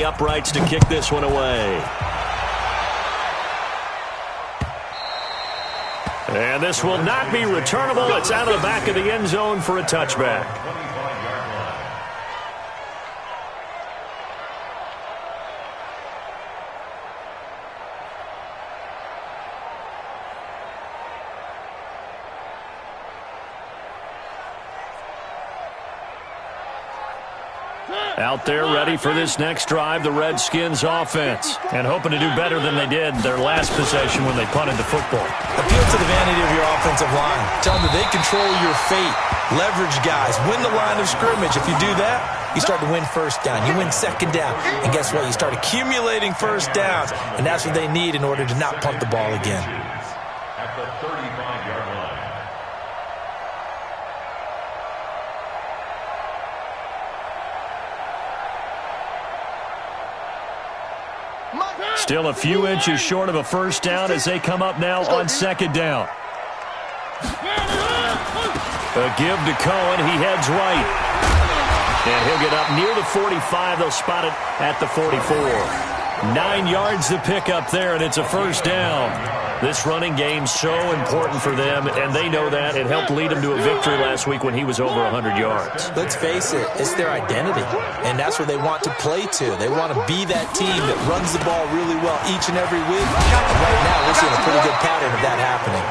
the uprights to kick this one away. And this will not be returnable. It's out of the back of the end zone for a touchback. Out there ready for this next drive, the Redskins offense. And hoping to do better than they did their last possession when they punted the football. Appeal to the vanity of your offensive line. Tell them that they control your fate. Leverage guys. Win the line of scrimmage. If you do that, you start to win first down. You win second down. And guess what? You start accumulating first downs. And that's what they need in order to not punt the ball again. At the 35-yard line. Still a few inches short of a first down as they come up now on second down. A give to Cohen. He heads right. And he'll get up near the 45. They'll spot it at the 44. 9 yards to pick up there, and it's a first down. This running game's so important for them, and they know that. It helped lead them to a victory last week when he was over 100 yards. Let's face it, it's their identity, and that's where they want to play to. They want to be that team that runs the ball really well each and every week. And right now, we're seeing a pretty good pattern of that happening.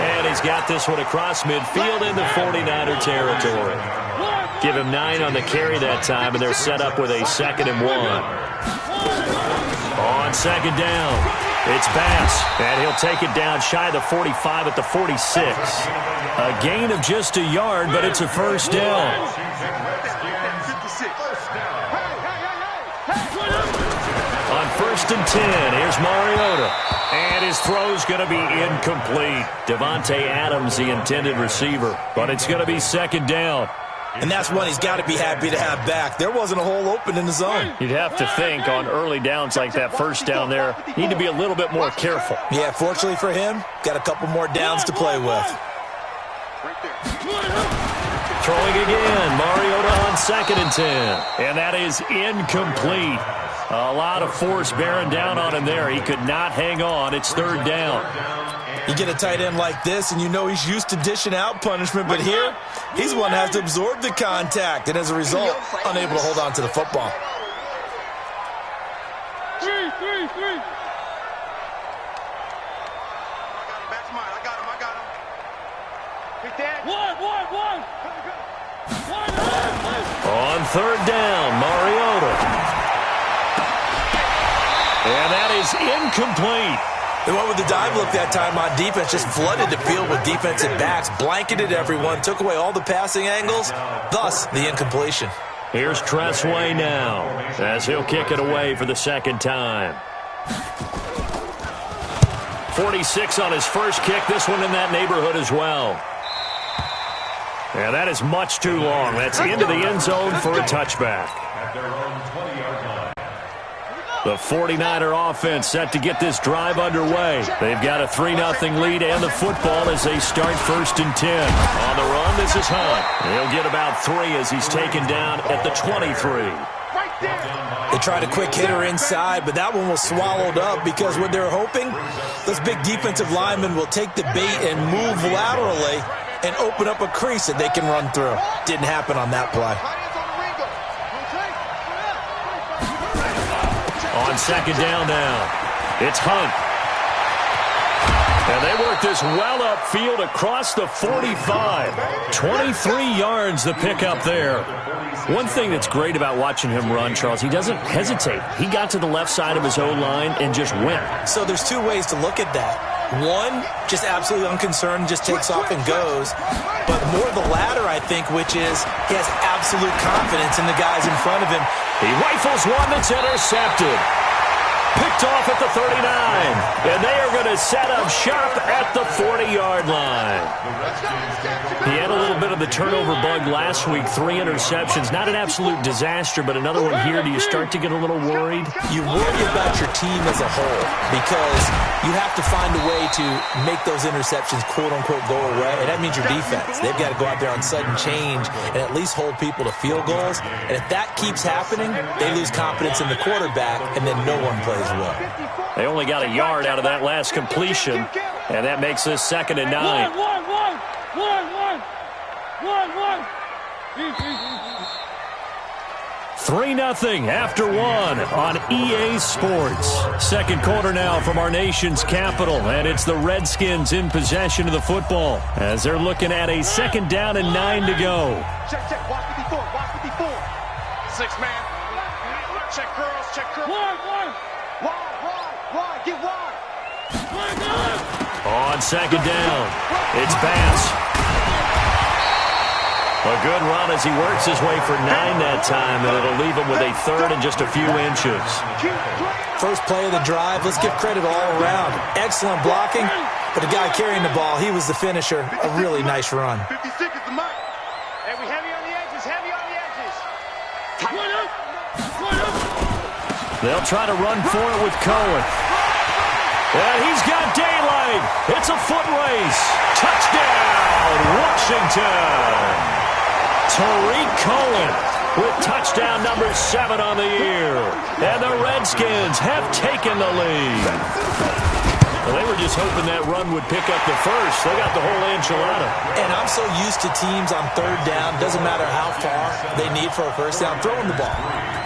And he's got this one across midfield into 49er territory. Give him 9 on the carry that time, and they're set up with a 2nd and 1. On second down, it's Bass, and he'll take it down shy of the 45 at the 46. A gain of just a yard, but it's a first down. On 1st and 10, here's Mariota. And his throw's going to be incomplete. Devontae Adams, the intended receiver, but it's going to be 2nd down. And that's one he's got to be happy to have back. There wasn't a hole open in the zone. You'd have to think on early downs like that first down there, need to be a little bit more careful. Yeah, fortunately for him, got a couple more downs to play with. Throwing again, Mariota on 2nd and 10. And that is incomplete. A lot of force bearing down on him there. He could not hang on. It's 3rd down. You get a tight end like this, and you know he's used to dishing out punishment, but here, he's the one that has to absorb the contact, and as a result, unable to hold on to the football. Three. One. On 3rd down, Mariota. And that is incomplete. They went with the dive look that time on defense, just flooded the field with defensive backs, blanketed everyone, took away all the passing angles, thus the incompletion. Here's Tressway now, as he'll kick it away for the 2nd time. 46 on his first kick, this one in that neighborhood as well. And that is much too long. That's into the end zone for a touchback. At their own 20-yard line. The 49er offense set to get this drive underway. They've got a 3-0 lead and the football as they start 1st and 10. On the run, this is Hunt. He'll get about 3 as he's taken down at the 23. They tried a quick hitter inside, but that one was swallowed up because what they're hoping, those big defensive linemen will take the bait and move laterally and open up a crease that they can run through. Didn't happen on that play. On 2nd down now, it's Hunt. And they work this well upfield across the 45. 23 yards the pickup there. One thing that's great about watching him run, Charles, he doesn't hesitate. He got to the left side of his own line and just went. So there's 2 ways to look at that. One, just absolutely unconcerned, just takes off and goes. But more the latter, I think, which is he has absolute confidence in the guys in front of him. He rifles one that's intercepted. Picked off at the 39. And they are going to set up shop at the 40-yard line. He had a little bit of the turnover bug last week, 3 interceptions. Not an absolute disaster, but another one here. Do you start to get a little worried? You worry about your team as a whole because you have to find a way to make those interceptions, quote-unquote, go away, and that means your defense. They've got to go out there on sudden change and at least hold people to field goals. And if that keeps happening, they lose confidence in the quarterback, and then no one plays well. They only got a yard out of that last completion, and that makes this 2nd and 9. One. 3-0 after 1 on EA Sports. Second quarter now from our nation's capital, and it's the Redskins in possession of the football as they're looking at a 2nd down and 9 to go. Check. Watch 54. 6 man. Check curls. One. Wide. Get wide. On 2nd down, it's pass. A good run as he works his way for 9 that time, and it'll leave him with a 3rd and just a few inches. First play of the drive, let's give credit all around. Excellent blocking, but the guy carrying the ball, he was the finisher. A really nice run. 56 is the mark. And we heavy on the edges. They'll try to run for it with Cohen. And he's got daylight. It's a foot race. Touchdown, Washington. Tariq Cohen with touchdown number 7 on the year. And the Redskins have taken the lead. Well, they were just hoping that run would pick up the first. They got the whole enchilada. And I'm so used to teams on 3rd down, doesn't matter how far they need for a first down, throwing the ball.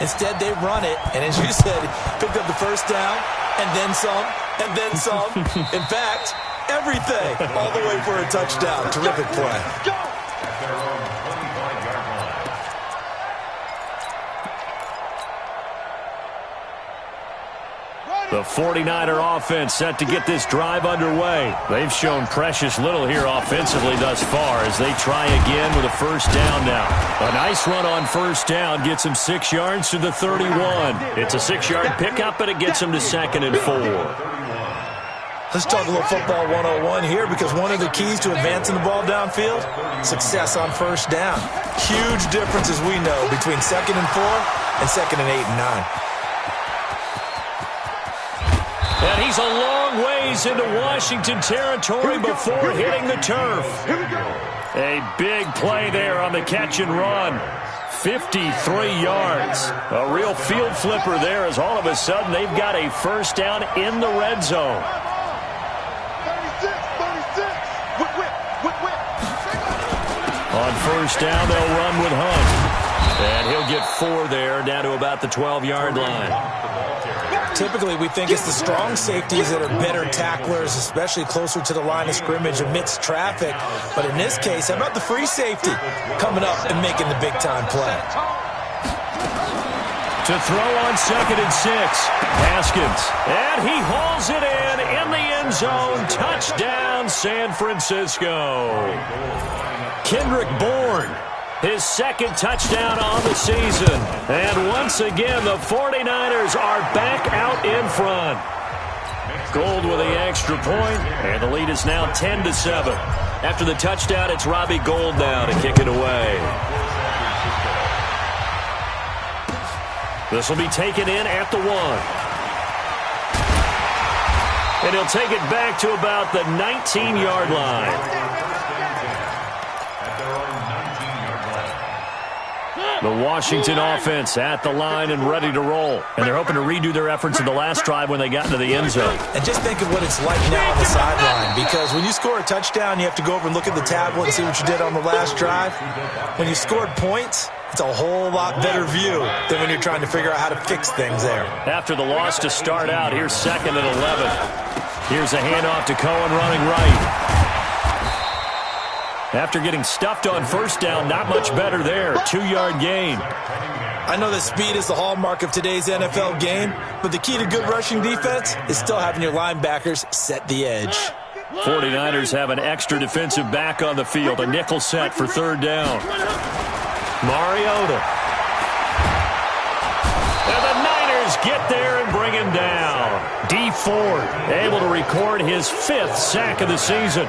Instead, they run it, and as you said, picked up the first down, and then some, and then some. In fact, everything, all the way for a touchdown. Terrific play. The 49er offense set to get this drive underway. They've shown precious little here offensively thus far as they try again with a first down now. A nice run on first down gets him 6 yards to the 31. It's a 6-yard pickup, and it him to 2nd and 4. Let's talk a little football 101 here because one of the keys to advancing the ball downfield, success on first down. Huge difference, as we know, between 2nd and 4 and 2nd and 8 and 9. And he's a long ways into Washington territory before hitting the turf. A big play there on the catch and run. 53 yards. A real field flipper there as all of a sudden they've got a first down in the red zone. 36. Whip. On first down, they'll run with Hunt. And he'll get 4 there, down to about the 12-yard line. Typically, we think it's the strong safeties that are better tacklers, especially closer to the line of scrimmage amidst traffic. But in this case, how about the free safety coming up and making the big-time play? To throw on 2nd and 6, Haskins. And he hauls it in the end zone. Touchdown, San Francisco. Kendrick Bourne. His 2nd touchdown on the season. And once again, the 49ers are back out in front. Gold with the extra point, and the lead is now 10-7. After the touchdown, it's Robbie Gould now to kick it away. This will be taken in at the 1. And he'll take it back to about the 19-yard line. The Washington offense at the line and ready to roll. And they're hoping to redo their efforts in the last drive when they got into the end zone. And just think of what it's like now on the sideline. Because when you score a touchdown, you have to go over and look at the tablet and see what you did on the last drive. When you scored points, it's a whole lot better view than when you're trying to figure out how to fix things there. After the loss to start out, here's 2nd and 11. Here's a handoff to Cohen running right. After getting stuffed on first down, not much better there. 2-yard gain. I know that speed is the hallmark of today's NFL game, but the key to good rushing defense is still having your linebackers set the edge. 49ers have an extra defensive back on the field, a nickel set for 3rd down. Mariota. And the Niners get there and bring him down. D Ford able to record his 5th sack of the season.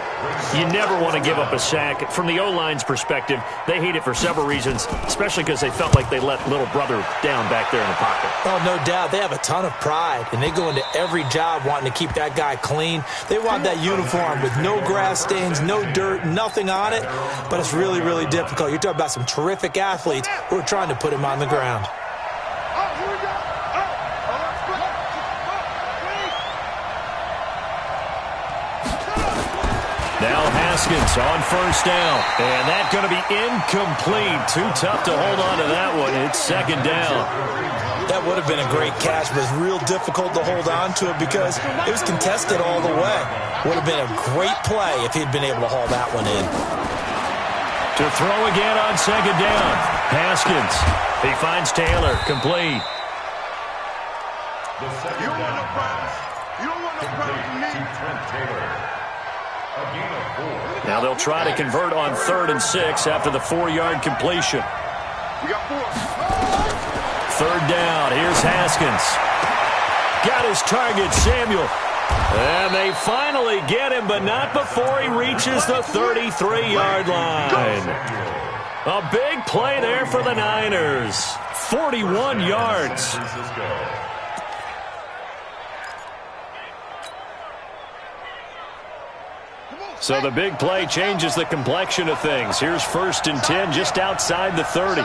You never want to give up a sack. From the O-line's perspective, they hate it for several reasons, especially because they felt like they let little brother down back there in the pocket. Oh, no doubt. They have a ton of pride, and they go into every job wanting to keep that guy clean. They want that uniform with no grass stains, no dirt, nothing on it, but it's really, really difficult. You're talking about some terrific athletes who are trying to put him on the ground. Now Haskins on first down. And that's going to be incomplete. Too tough to hold on to that one. It's second down. That would have been a great catch, but it's real difficult to hold on to it because it was contested all the way. Would have been a great play if he'd been able to haul that one in. To throw again on second down. Haskins. He finds Taylor. Complete. You don't want no problems. You don't want no problems with me. Taylor. Now they'll try to convert on 3rd and 6 after the 4-yard completion. We got 4. 3rd down. Here's Haskins. Got his target, Samuel. And they finally get him, but not before he reaches the 33-yard line. A big play there for the Niners. 41 yards. So the big play changes the complexion of things. Here's 1st and 10 just outside the 30.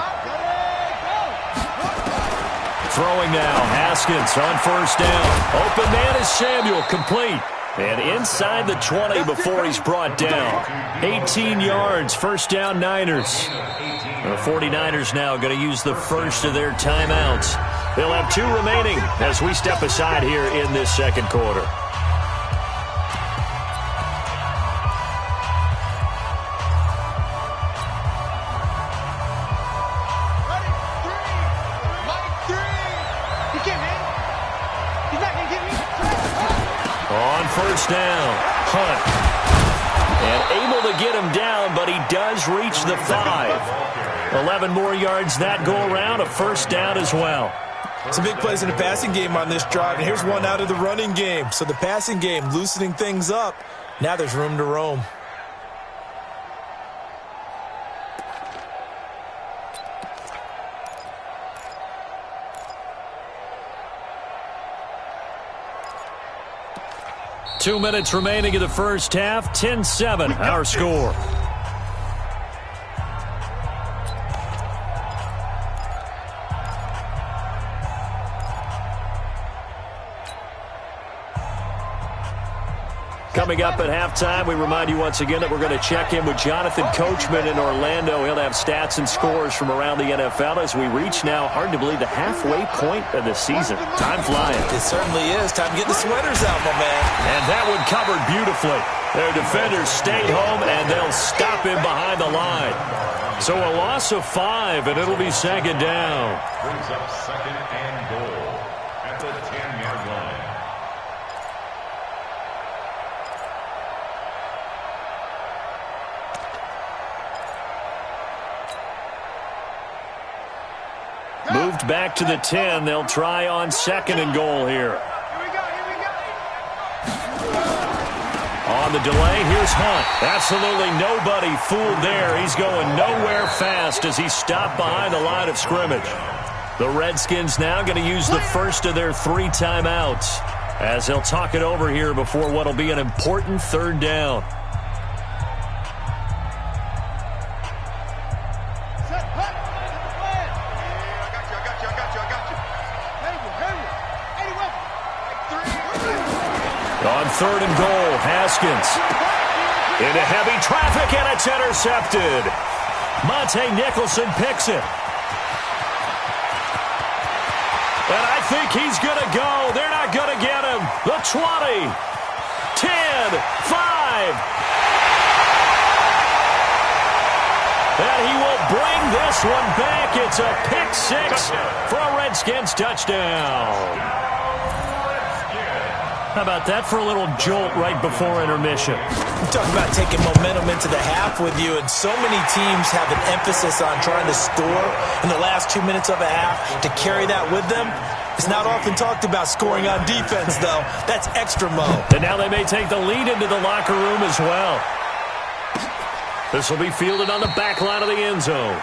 Throwing now, Haskins on first down. Open man is Samuel, complete. And inside the 20 before he's brought down. 18 yards, first down Niners. The 49ers now going to use the first of their timeouts. They'll have 2 remaining as we step aside here in this second quarter. First down, Hunt. And able to get him down, but he does reach the 5. 11 more yards that go around, a first down as well. Some big plays in the passing game on this drive, and here's one out of the running game. So the passing game loosening things up. Now there's room to roam. Two minutes remaining in the first half. 10-7, our score. Coming up at halftime, we remind you once again that we're going to check in with Jonathan Coachman in Orlando. He'll have stats and scores from around the NFL as we reach now, hard to believe, the halfway point of the season. Time flying. It certainly is. Time to get the sweaters out, my man. And that one covered beautifully. Their defenders stayed home, and they'll stop him behind the line. So a loss of 5, and it'll be second down. Brings up second and goal at the 10-yard line. Moved back to the 10. They'll try on second and goal here. On the delay, here's Hunt. Absolutely nobody fooled there. He's going nowhere fast as he's stopped behind the line of scrimmage. The Redskins now going to use the first of their 3 timeouts as they'll talk it over here before what will be an important 3rd down. On 3rd and goal, Haskins into heavy traffic, and it's intercepted. Monte Nicholson picks it. And I think he's going to go. They're not going to get him. The 20, 10, 5. And he will bring this one back. It's a pick 6 for a Redskins touchdown. How about that for a little jolt right before intermission? I'm talking about taking momentum into the half with you, and so many teams have an emphasis on trying to score in the last 2 minutes of a half to carry that with them. It's not often talked about scoring on defense, though. That's extra mode. And now they may take the lead into the locker room as well. This will be fielded on the back line of the end zone.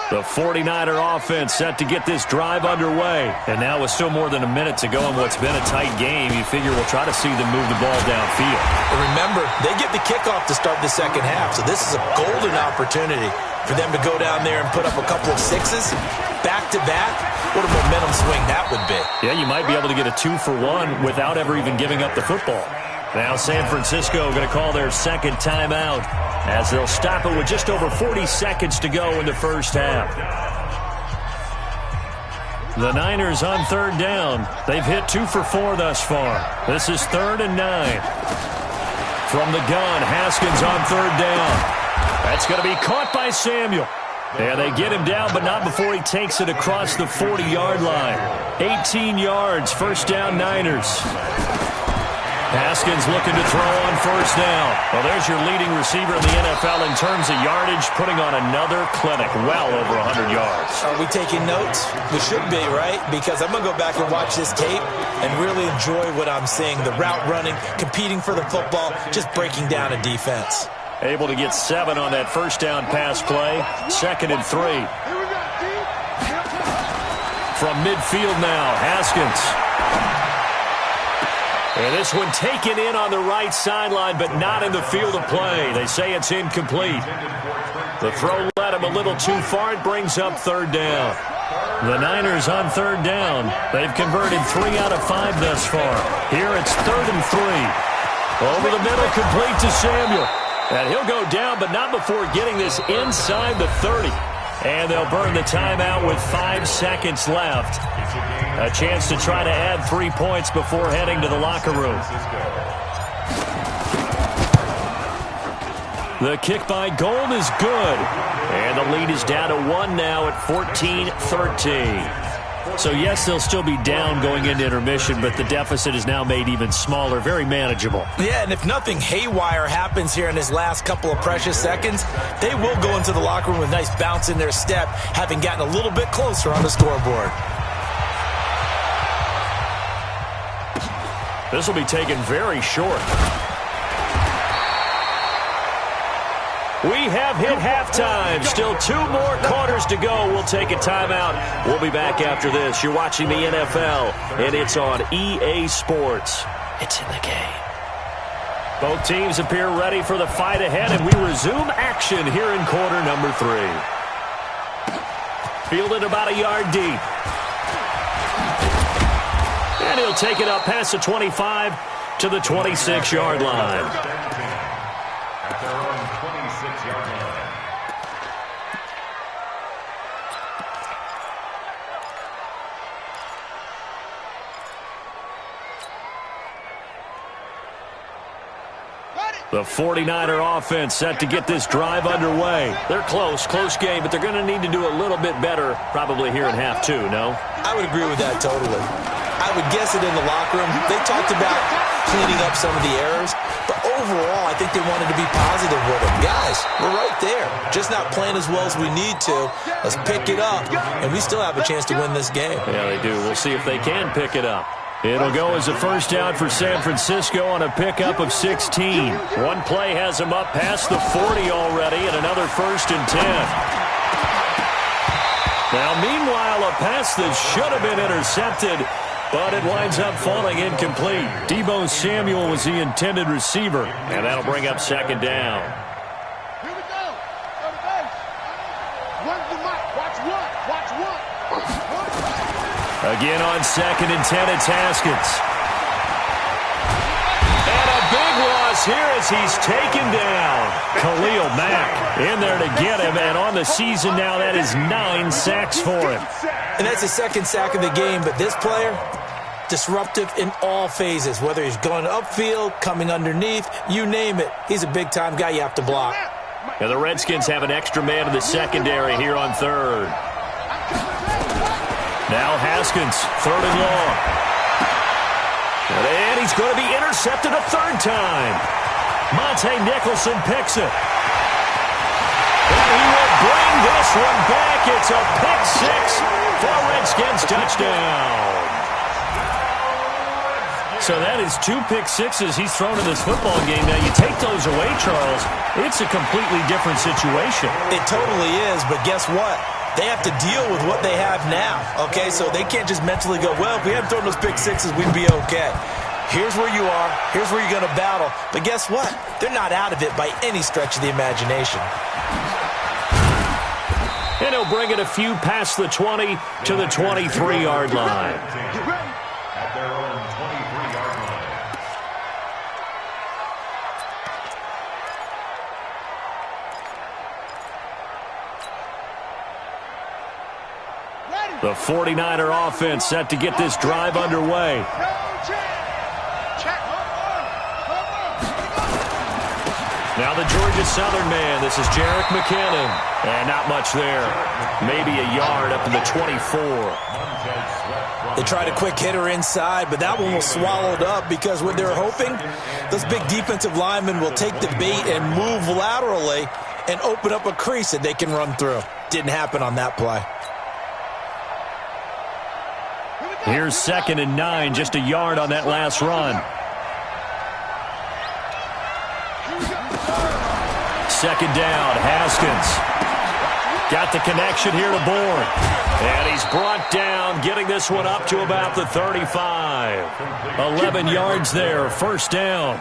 The 49er offense set to get this drive underway. And now with still more than a minute to go in what's been a tight game, you figure we'll try to see them move the ball downfield. But remember, they get the kickoff to start the second half, so this is a golden opportunity for them to go down there and put up a couple of sixes back-to-back. What a momentum swing that would be. Yeah, you might be able to get a 2-for-1 without ever even giving up the football. Now San Francisco going to call their second timeout as they'll stop it with just over 40 seconds to go in the first half. The Niners on third down. They've hit 2 for 4 thus far. This is 3rd and 9. From the gun, Haskins on third down. That's going to be caught by Samuel. And they get him down, but not before he takes it across the 40-yard line. 18 yards, first down Niners. Haskins looking to throw on first down. Well, there's your leading receiver in the NFL in terms of yardage, putting on another clinic, well over 100 yards. Are we taking notes? We should be, right? Because I'm going to go back and watch this tape and really enjoy what I'm seeing. The route running, competing for the football, just breaking down a defense. Able to get 7 on that first down pass play. 2nd and 3. From midfield now, Haskins. And this one taken in on the right sideline, but not in the field of play. They say it's incomplete. The throw led him a little too far. It brings up third down. The Niners on third down. They've converted 3 out of 5 thus far. Here it's 3rd and 3. Over the middle, complete to Samuel. And he'll go down, but not before getting this inside the 30. And they'll burn the timeout with 5 seconds left. A chance to try to add 3 points before heading to the locker room. The kick by Gold is good. And the lead is down to 1 now at 14-13. So, yes, they'll still be down going into intermission, but the deficit is now made even smaller, very manageable. Yeah, and if nothing haywire happens here in his last couple of precious seconds, they will go into the locker room with a nice bounce in their step, having gotten a little bit closer on the scoreboard. This will be taken very short. We have hit halftime. Still 2 more quarters to go. We'll take a timeout. We'll be back after this. You're watching the NFL, and it's on EA Sports. It's in the game. Both teams appear ready for the fight ahead, and we resume action here in quarter number 3. Fielded about a yard deep. And he'll take it up past the 25 to the 26-yard line. The 49er offense set to get this drive underway. They're close game, but they're going to need to do a little bit better probably here in half 2, no? I would agree with that totally. I would guess it in the locker room. They talked about cleaning up some of the errors, but overall, I think they wanted to be positive with them. Guys, we're right there. Just not playing as well as we need to. Let's pick it up, and we still have a chance to win this game. Yeah, they do. We'll see if they can pick it up. It'll go as a first down for San Francisco on a pickup of 16. One play has them up past the 40 already, and another 1st and 10. Now, meanwhile, a pass that should have been intercepted, but it winds up falling incomplete. Deebo Samuel was the intended receiver, and that'll bring up 2nd down. Here we go. On the base. Run the mic. Watch one. Watch one. Again on 2nd and 10, it's Haskins. And a big loss here as he's taken down. Khalil Mack in there to get him, and on the season now, that is 9 sacks for him. And that's his 2nd sack of the game, but this player, disruptive in all phases, whether he's going upfield, coming underneath, you name it. He's a big-time guy you have to block. And the Redskins have an extra man in the secondary here on third. Now Haskins, third and long. And he's going to be intercepted a third time. Monte Nicholson picks it. And he will bring this one back. It's a pick six for a Redskins touchdown. So that is 2 pick sixes he's thrown in this football game. Now, you take those away, Charles, it's a completely different situation. It totally is, but guess what? They have to deal with what they have now, okay? So they can't just mentally go, well, if we hadn't thrown those pick sixes, we'd be okay. Here's where you are. Here's where you're going to battle. But guess what? They're not out of it by any stretch of the imagination. And he'll bring it a few past the 20 to the 23-yard line. At their own 23-yard line. The 49er offense set to get this drive underway. Now the Georgia Southern man. This is Jerick McKinnon. And not much there. Maybe a yard up to the 24. They tried a quick hitter inside, but that one was swallowed up because what they're hoping, those big defensive linemen will take the bait and move laterally and open up a crease that they can run through. Didn't happen on that play. Here's 2nd and 9, just a yard on that last run. 2nd down, Haskins. Got the connection here to Bourne. And he's brought down, getting this one up to about the 35. 11 yards there, first down.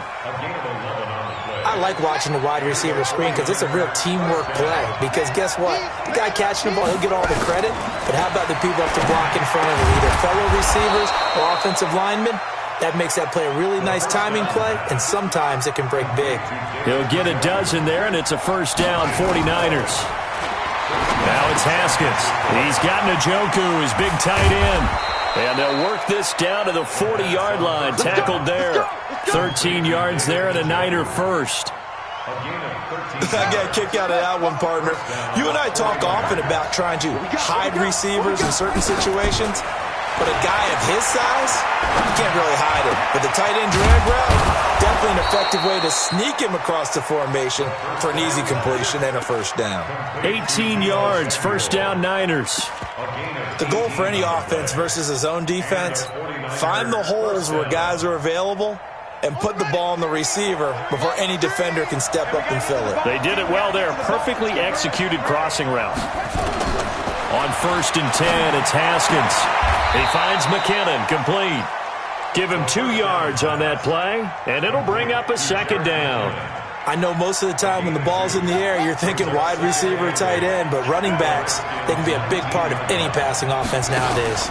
I like watching the wide receiver screen because it's a real teamwork play. Because guess what? The guy catching the ball, he'll get all the credit. But how about the people up to block in front of him? Either fellow receivers or offensive linemen. That makes that play a really nice timing play, and sometimes it can break big. He'll get a dozen there, and it's a first down, 49ers. Now it's Haskins. He's got Njoku, his big tight end. And they'll work this down to the 40-yard line. Tackled there. 13 yards there and a Niner first. I got a kick out of that one, partner. You and I talk often about trying to hide receivers in certain situations. But a guy of his size, you can't really hide him. But the tight end drag route, definitely an effective way to sneak him across the formation for an easy completion and a first down. 18 yards, first down Niners. The goal for any offense versus a zone defense, find the holes where guys are available and put the ball on the receiver before any defender can step up and fill it. They did it well there. Perfectly executed crossing route. On 1st and 10, it's Haskins. He finds McKinnon, complete. Give him 2 yards on that play, and it'll bring up a 2nd down. I know most of the time when the ball's in the air, you're thinking wide receiver, tight end, but running backs, they can be a big part of any passing offense nowadays.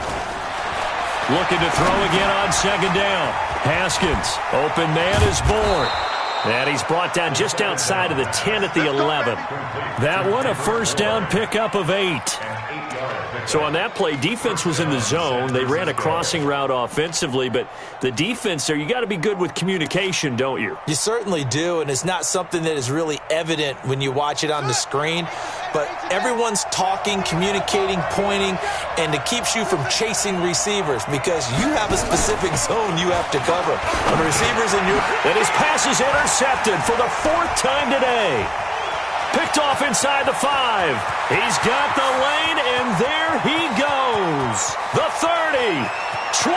Looking to throw again on 2nd down. Haskins, open man is Bourne. And he's brought down just outside of the 10 at the 11. That one, a first down pickup of 8. So on that play, defense was in the zone. They ran a crossing route offensively, but the defense there, you got to be good with communication, don't you? You certainly do, and it's not something that is really evident when you watch it on the screen. But everyone's talking, communicating, pointing, and it keeps you from chasing receivers because you have a specific zone you have to cover. When the receiver's in your... And his pass is intercepted for the 4th time today. Picked off inside the 5. He's got the lane, and there he goes. The 30, 20.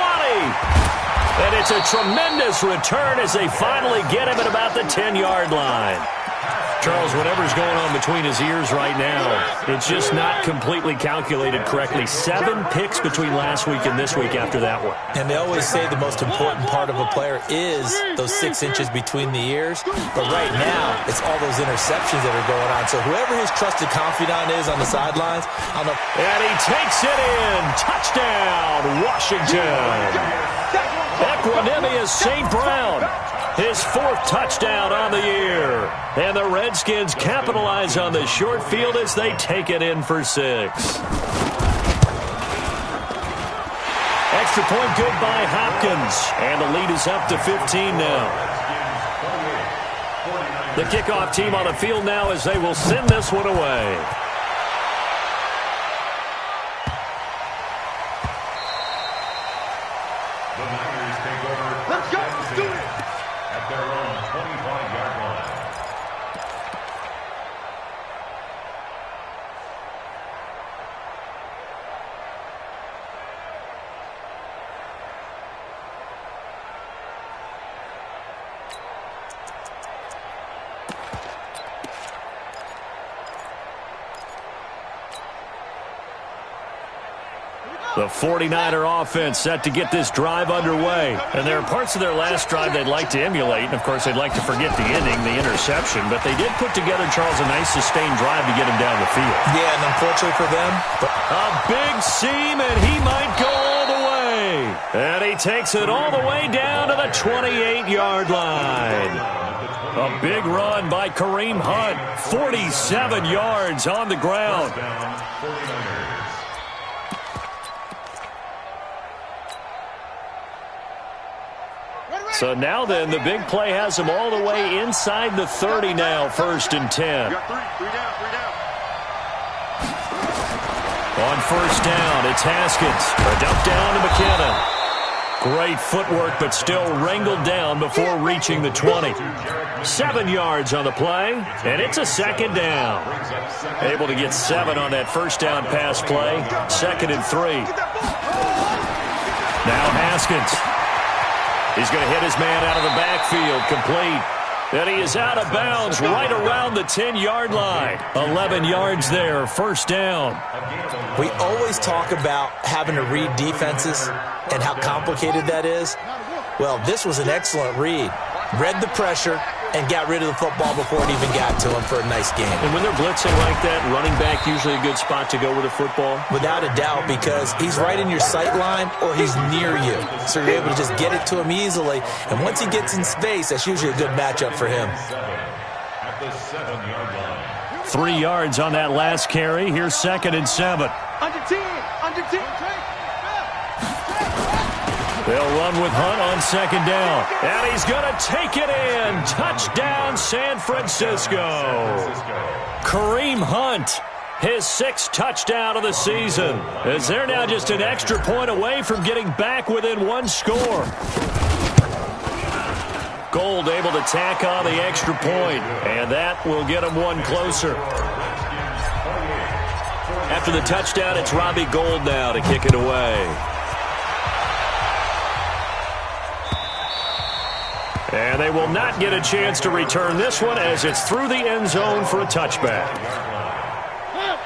And it's a tremendous return as they finally get him at about the 10-yard line. Charles, whatever's going on between his ears right now, it's just not completely calculated correctly. 7 picks between last week and this week after that one. And they always say the most important part of a player is those 6 inches between the ears. But right now, it's all those interceptions that are going on. So whoever his trusted confidant is on the sidelines, I don't know. And he takes it in. Touchdown, Washington. Equanimous St. Brown. His 4th touchdown on the year. And the Redskins capitalize on the short field as they take it in for 6. Extra point good by Hopkins. And the lead is up to 15 now. The kickoff team on the field now as they will send this one away. The Niners take over. Let's go. Let's do it. At their own 25-yard line. The 49er offense set to get this drive underway. And there are parts of their last drive they'd like to emulate. And, of course, they'd like to forget the ending, the interception. But they did put together, Charles, a nice sustained drive to get him down the field. Yeah, and unfortunately for them, a big seam, and he might go all the way. And he takes it all the way down to the 28-yard line. A big run by Kareem Hunt. 47 yards on the ground. So now then, the big play has him all the way inside the 30 now, 1st and 10. On 1st down, it's Haskins. A dump down to McKinnon. Great footwork, but still wrangled down before reaching the 20. 7 yards on the play, and it's a 2nd down. Able to get 7 on that 1st down pass play. 2nd and 3. Now Haskins. He's going to hit his man out of the backfield, complete. And he is out of bounds right around the 10-yard line. 11 yards there, 1st down. we always talk about having to read defenses and how complicated that is. Well, this was an excellent read. Read the pressure and got rid of the football before it even got to him for a nice game. And when they're blitzing like that, running back usually a good spot to go with the football? Without a doubt, because he's right in your sight line or he's near you. So you're able to just get it to him easily. And once he gets in space, that's usually a good matchup for him. At the 7-yard line. 3 yards on that last carry. Here's 2nd and 7. Under 10. Under 10. They'll run with Hunt on 2nd down. And he's going to take it in. Touchdown, San Francisco. Kareem Hunt, his 6th touchdown of the season, as they're now just an extra point away from getting back within 1 score. Gold able to tack on the extra point, and that will get him 1 closer. After the touchdown, it's Robbie Gould now to kick it away. And they will not get a chance to return this one as it's through the end zone for a touchback.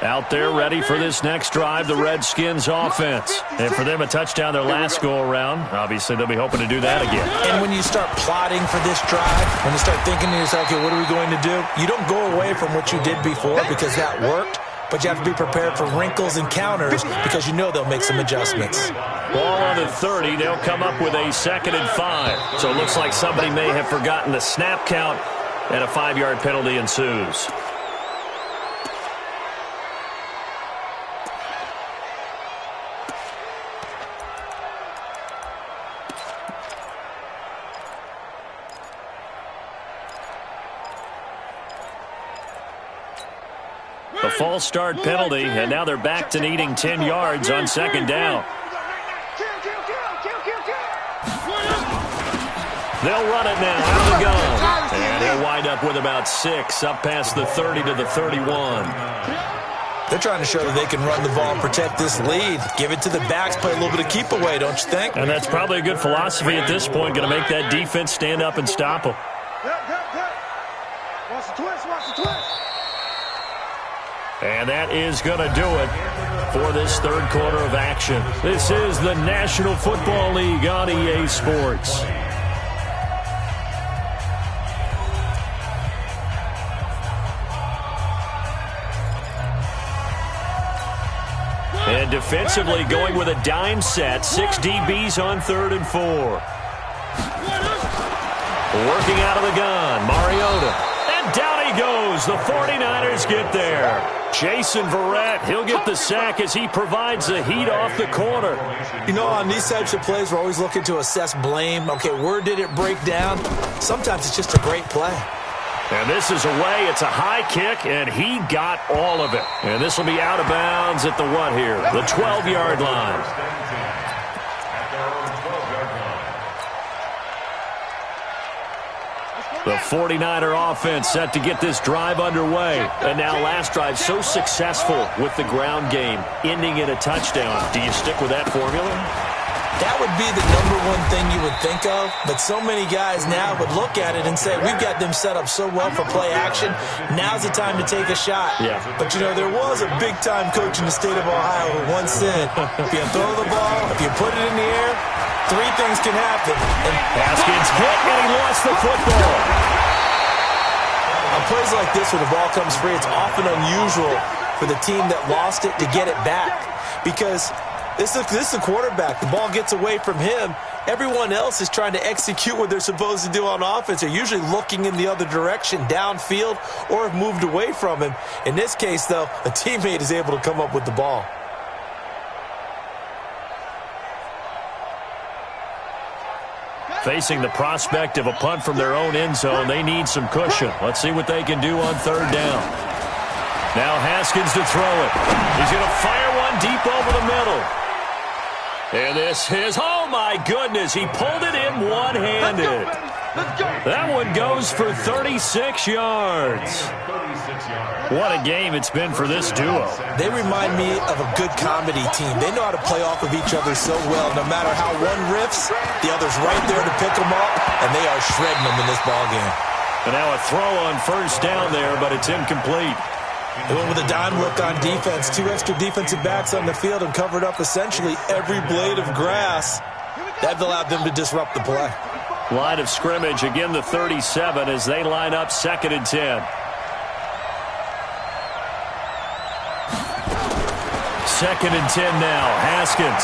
Out there ready for this next drive, the Redskins offense. And for them, a touchdown their last go-around. Obviously, they'll be hoping to do that again. And when you start plotting for this drive, when you start thinking to yourself, okay, what are we going to do? You don't go away from what you did before because that worked. But you have to be prepared for wrinkles and counters because you know they'll make some adjustments. Ball on the 30. They'll come up with a 2nd and 5. So it looks like somebody may have forgotten the snap count, and a 5-yard penalty ensues. A false start penalty, and now they're back to needing 10 yards on 2nd down. They'll run it now out of the gun. And he'll wind up with about 6 up past the 30 to the 31. They're trying to show that they can run the ball and protect this lead. Give it to the backs, play a little bit of keep away, don't you think? And that's probably a good philosophy at this point, going to make that defense stand up and stop them. Watch the twist, watch the twist. And that is going to do it for this 3rd quarter of action. This is the National Football League on EA Sports. And defensively going with a dime set, 6 DBs on 3rd and 4. Working out of the gun, Mariota. And down he goes. The 49ers get there. Jason Verrett, he'll get the sack as he provides the heat off the corner. You know, on these types of plays, we're always looking to assess blame. Okay, where did it break down? Sometimes it's just a great play. And this is away. It's a high kick, and he got all of it. And this will be out of bounds at the what here? The 12-yard line. The 49er offense set to get this drive underway. And now last drive so successful with the ground game, ending in a touchdown. Do you stick with that formula? That would be the number one thing you would think of, but so many guys now would look at it and say, we've got them set up so well for play action, now's the time to take a shot. Yeah. But, you know, there was a big-time coach in the state of Ohio who once said, if you throw the ball, if you put it in the air, three things can happen. Haskins hit, and he lost the football. On plays like this where the ball comes free, it's often unusual for the team that lost it to get it back because this is the quarterback. The ball gets away from him. Everyone else is trying to execute what they're supposed to do on offense. They're usually looking in the other direction, downfield, or have moved away from him. In this case, though, a teammate is able to come up with the ball. Facing the prospect of a punt from their own end zone, they need some cushion. Let's see what they can do on third down. Now Haskins to throw it. He's going to fire one deep over the middle. And this is, oh my goodness, he pulled it in one-handed. That one goes for 36 yards. What a game it's been for this duo. They remind me of a good comedy team. They know how to play off of each other so well. No matter how one riffs, the other's right there to pick them up, and they are shredding them in this ballgame. And now a throw on first down there, but it's incomplete. They went with a dime look on defense. Two extra defensive backs on the field and covered up essentially every blade of grass. That allowed them to disrupt the play. Line of scrimmage, again the 37 as they line up 2nd and 10. 2nd and 10 now. Haskins.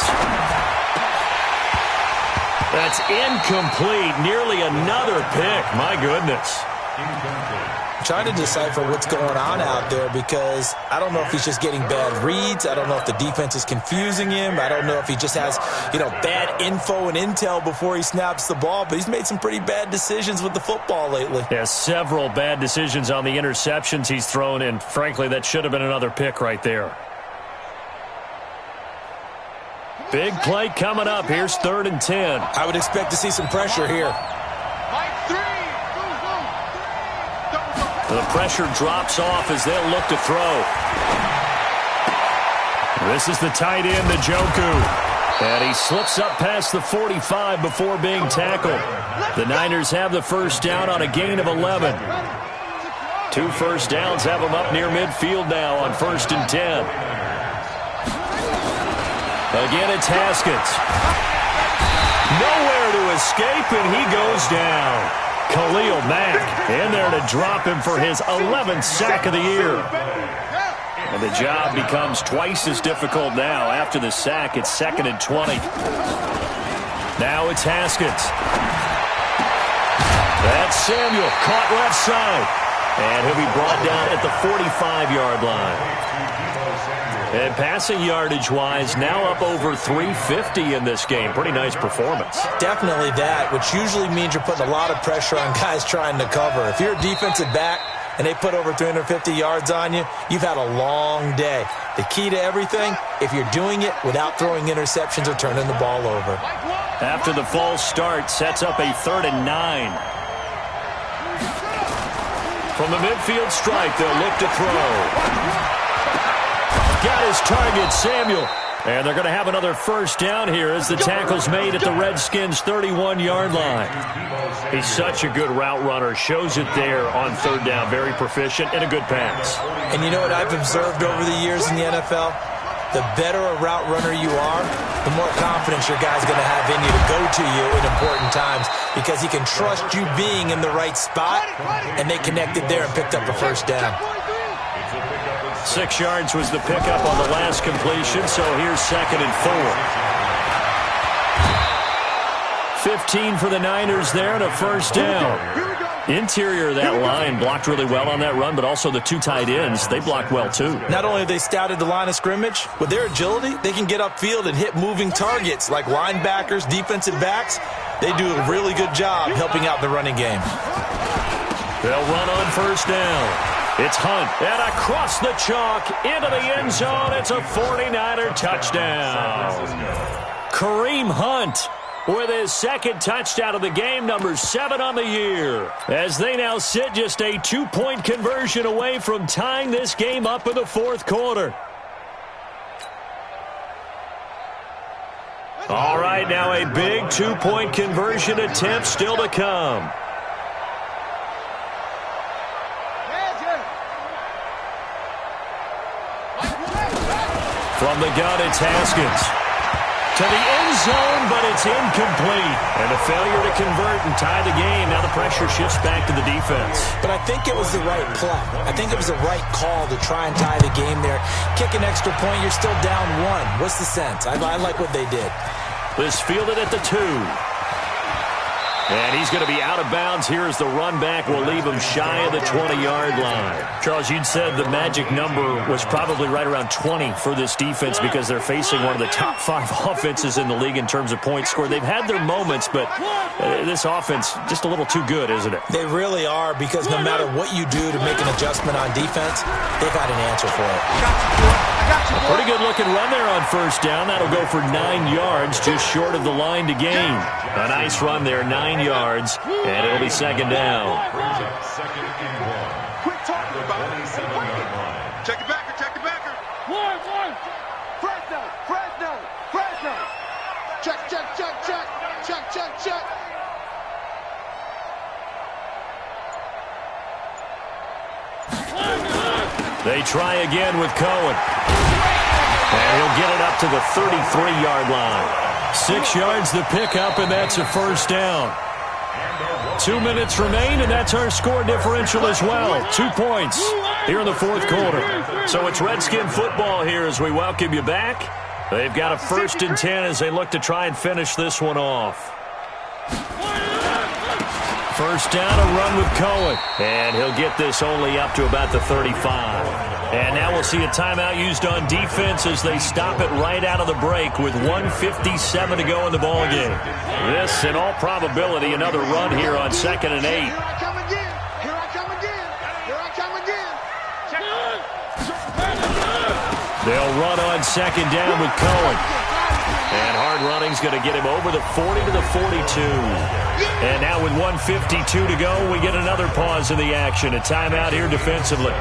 That's incomplete. Nearly another pick. My goodness. I'm trying to decipher what's going on out there because I don't know if he's just getting bad reads. I don't know if the defense is confusing him. I don't know if he just has, bad info and intel before he snaps the ball. But he's made some pretty bad decisions with the football lately. Yeah, several bad decisions on the interceptions he's thrown, and frankly, that should have been another pick right there. Big play coming up. Here's 3rd and 10. I would expect to see some pressure here. The pressure drops off as they'll look to throw. This is the tight end, Njoku. And he slips up past the 45 before being tackled. The Niners have the first down on a gain of 11. 2 first downs have them up near midfield now on 1st and 10. Again, it's Haskins. Nowhere to escape, and he goes down. Khalil Mack in there to drop him for his 11th sack of the year. And the job becomes twice as difficult now. After the sack, it's 2nd and 20. Now it's Haskins. That's Samuel, caught left side. And he'll be brought down at the 45-yard line. And passing yardage-wise, now up over 350 in this game. Pretty nice performance. Definitely that, which usually means you're putting a lot of pressure on guys trying to cover. If you're a defensive back and they put over 350 yards on you, you've had a long day. The key to everything, if you're doing it without throwing interceptions or turning the ball over. After the false start, sets up a 3rd and 9. From the midfield stripe, they'll look to throw. Got his target, Samuel. And they're going to have another first down here as the tackle's made at the Redskins' 31-yard line. He's such a good route runner. Shows it there on 3rd down. Very proficient and a good pass. And you know what I've observed over the years in the NFL? The better a route runner you are, the more confidence your guy's going to have in you to go to you in important times because he can trust you being in the right spot, and they connected there and picked up a first down. 6 yards was the pickup on the last completion, so here's 2nd and 4. 15 for the Niners there and a first down. Interior of that line blocked really well on that run, but also the 2 tight ends, they blocked well too. Not only have they scouted the line of scrimmage, with their agility, they can get upfield and hit moving targets like linebackers, defensive backs. They do a really good job helping out the running game. They'll run on first down. It's Hunt, and across the chalk, into the end zone. It's a 49er touchdown. Kareem Hunt with his second touchdown of the game, number 7 on the year, as they now sit just a 2-point conversion away from tying this game up in the fourth quarter. All right, now a big 2-point conversion attempt still to come. From the gun, it's Haskins. To the end zone, but it's incomplete. And a failure to convert and tie the game. Now the pressure shifts back to the defense. But I think it was the right play. I think it was the right call to try and tie the game there. Kick an extra point, you're still down 1. What's the sense? I like what they did. This fielded at the 2. And he's going to be out of bounds here as the run back will leave him shy of the 20-yard line. Charles, you'd said the magic number was probably right around 20 for this defense because they're facing one of the top 5 offenses in the league in terms of points scored. They've had their moments, but this offense just a little too good, isn't it? They really are, because no matter what you do to make an adjustment on defense, they've got an answer for it. Pretty good-looking run there on first down. That'll go for 9 yards, just short of the line to gain. A nice run there, 9 yards, and it'll be second down. Quit talking about it. Check it backer, check it backer. One. Fresno. Check. They try again with Cohen. And he'll get it up to the 33-yard line. 6 yards the pickup, and that's a first down. 2 minutes remain, and that's our score differential as well. 2 points here in the fourth quarter. So it's Redskin football here as we welcome you back. They've got a 1st and 10 as they look to try and finish this one off. First down, a run with Cohen. And he'll get this only up to about the 35. And now we'll see a timeout used on defense as they stop it right out of the break with 1:57 to go in the ballgame. This, in all probability, another run here on 2nd and 8. Here I come again. They'll run on 2nd down with Cohen. And hard running's going to get him over the 40 to the 42. And now with 1:52 to go, we get another pause in the action. A timeout here defensively.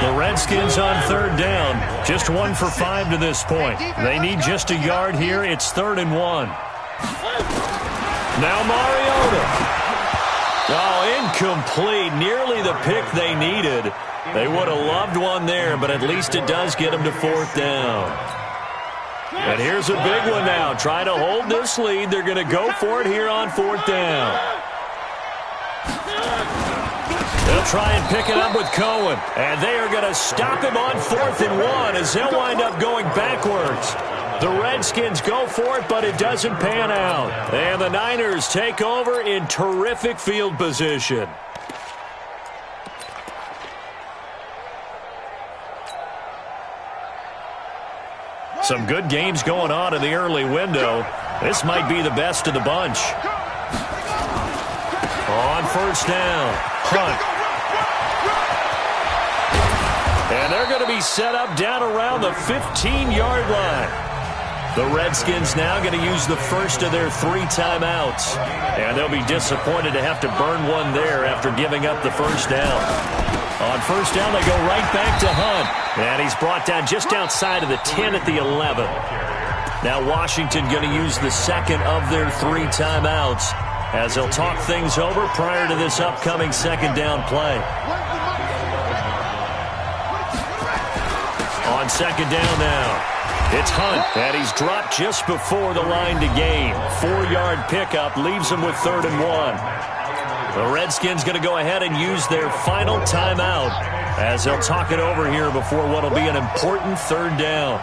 The Redskins on 3rd down. Just 1 for 5 to this point. They need just a yard here. It's 3rd and 1. Now Mariota. Oh, incomplete. Nearly the pick they needed. They would have loved one there, but at least it does get them to 4th down. And here's a big one now. Trying to hold this lead. They're going to go for it here on 4th down. They'll try and pick it up with Cohen. And they are going to stop him on 4th and 1 as they'll wind up going backwards. The Redskins go for it, but it doesn't pan out. And the Niners take over in terrific field position. Some good games going on in the early window. This might be the best of the bunch. On first down, Hunt. And they're going to be set up down around the 15-yard line. The Redskins now going to use the first of their 3 timeouts. And they'll be disappointed to have to burn one there after giving up the first down. On first down, they go right back to Hunt. And he's brought down just outside of the 10 at the 11. Now Washington going to use the second of their 3 timeouts as they'll talk things over prior to this upcoming 2nd down play. On 2nd down now, it's Hunt, and he's dropped just before the line to gain. 4-yard pickup leaves him with 3rd and 1. The Redskins going to go ahead and use their final timeout as they'll talk it over here before what will be an important 3rd down.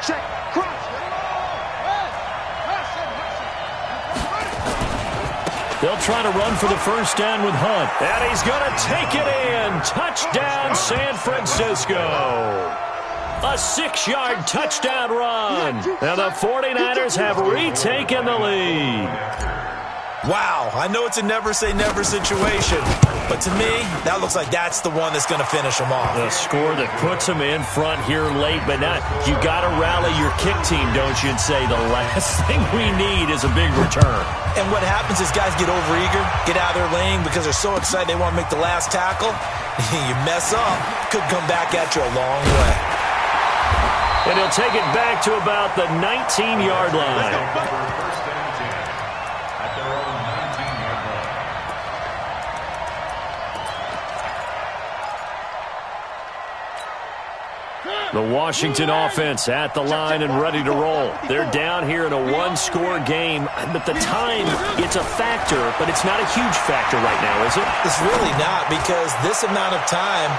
Check, cross. They'll try to run for the first down with Hunt. And he's going to take it in. Touchdown, San Francisco. A 6-yard touchdown run. And the 49ers have retaken the lead. Wow, I know it's a never-say-never situation, but to me, that looks like that's the one that's going to finish them off. The score that puts them in front here late, but not. You got to rally your kick team, don't you, and say the last thing we need is a big return. And what happens is guys get overeager, get out of their lane because they're so excited they want to make the last tackle. You mess up, could come back at you a long way. And he'll take it back to about the 19-yard line. The Washington offense at the line and ready to roll. They're down here in a one-score game, but the time, it's a factor, but it's not a huge factor right now, is it? It's really not, because this amount of time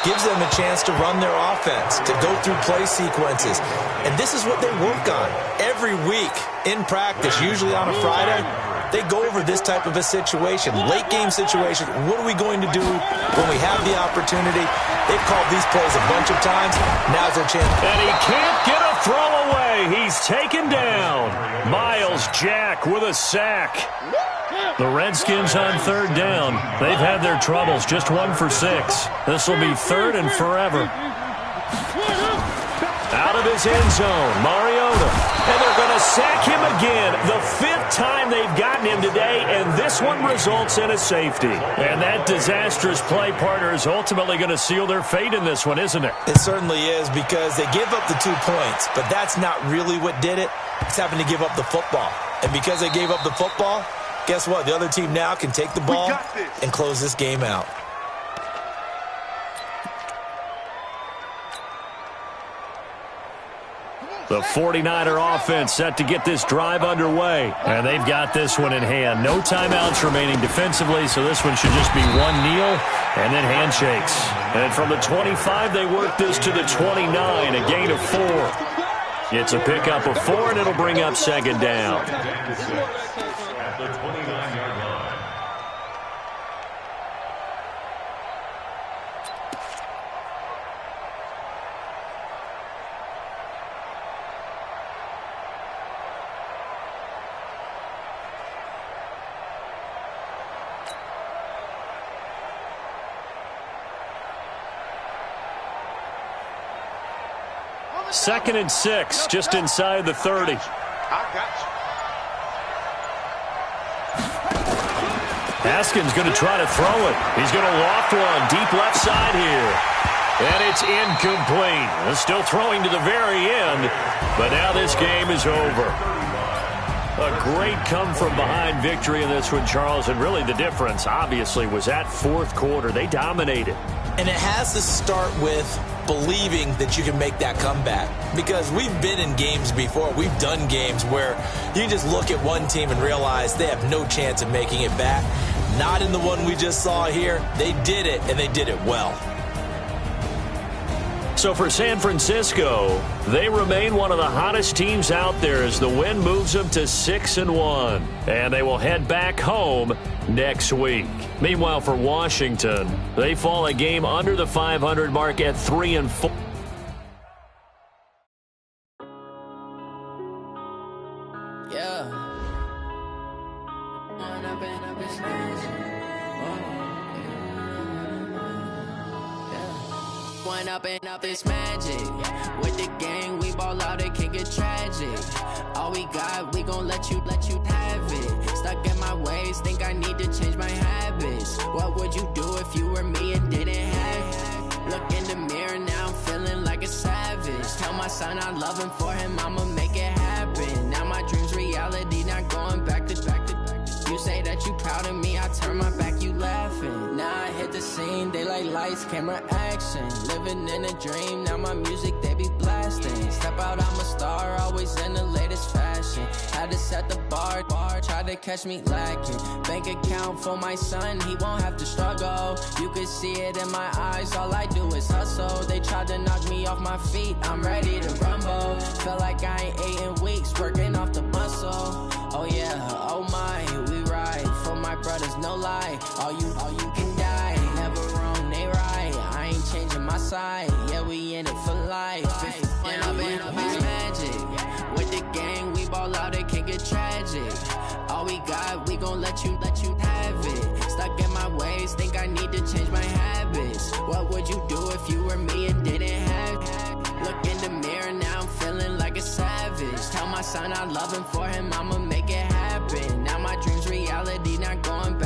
gives them a chance to run their offense, to go through play sequences. And this is what they work on every week in practice, usually on a Friday. They go over this type of a situation, late game situation. What are we going to do when we have the opportunity? They've called these plays a bunch of times. Now's their chance. And he can't get a throw away. He's taken down. Miles Jack with a sack. The Redskins on third down. They've had their troubles, just 1 for 6. This will be third and forever. Out of his end zone, Mariota. And they're going to sack him again. The 5th time they've gotten him today, and this one results in a safety. And that disastrous play, partner, is ultimately going to seal their fate in this one, isn't it? It certainly is, because they give up the 2 points, but that's not really what did it. It's having to give up the football. And because they gave up the football, guess what? The other team now can take the ball and close this game out. The 49er offense set to get this drive underway. And they've got this one in hand. No timeouts remaining defensively, so this one should just be one kneel and then handshakes. And from the 25, they work this to the 29, a gain of 4. It's a pickup of 4, and it'll bring up second down. At the 29-yard line. Second and 6, just inside the 30. I got you. Haskins going to try to throw it. He's going to loft one deep left side here. And it's incomplete. Still throwing to the very end, but now this game is over. A great come-from-behind victory in this one, Charles, and really the difference, obviously, was that fourth quarter. They dominated. And it has to start with believing that you can make that comeback. Because we've been in games before. We've done games where you just look at one team and realize they have no chance of making it back. Not in the one we just saw here. They did it, and they did it well. So for San Francisco, they remain one of the hottest teams out there as the win moves them to 6-1. And they will head back home next week. Meanwhile, for Washington, they fall a game under the 500 mark at 3-4. Up is magic. With the gang, we ball out, it can get tragic. All we got, we gon' let you have it. Stuck in my ways, think I need to change my habits. What would you do if you were me and didn't have it? Look in the mirror, now I'm feeling like a savage. Tell my son I love him, for him I'ma make it happen. Now my dream's reality, not going back to. You say that you proud of me, I turn my back, you laughing. Now I hit the scene, they like lights, camera, action. Living in a dream, now my music, they be blasting. Step out, I'm a star, always in the latest fashion. Had to set the bar, try to catch me lacking. Bank account for my son, he won't have to struggle. You can see it in my eyes, all I do is hustle. They tried to knock me off my feet, I'm ready to rumble. Feel like I ain't ate in weeks, working off the muscle. Oh yeah, oh my, we ride for my brothers, no lie. All you can die, never wrong, they right. I ain't changing my side, yeah, we in it for life. When I've been up is magic. With the gang, we ball out, it can get tragic. All we got, we gon' gon' let you have it. Stuck in my ways, think I need to change my habits. What would you do if you were me and didn't have it? Look in the mirror, now I'm feeling like a savage. Tell my son I love him, for him I'ma make it happen. Now my dream's reality, not going back.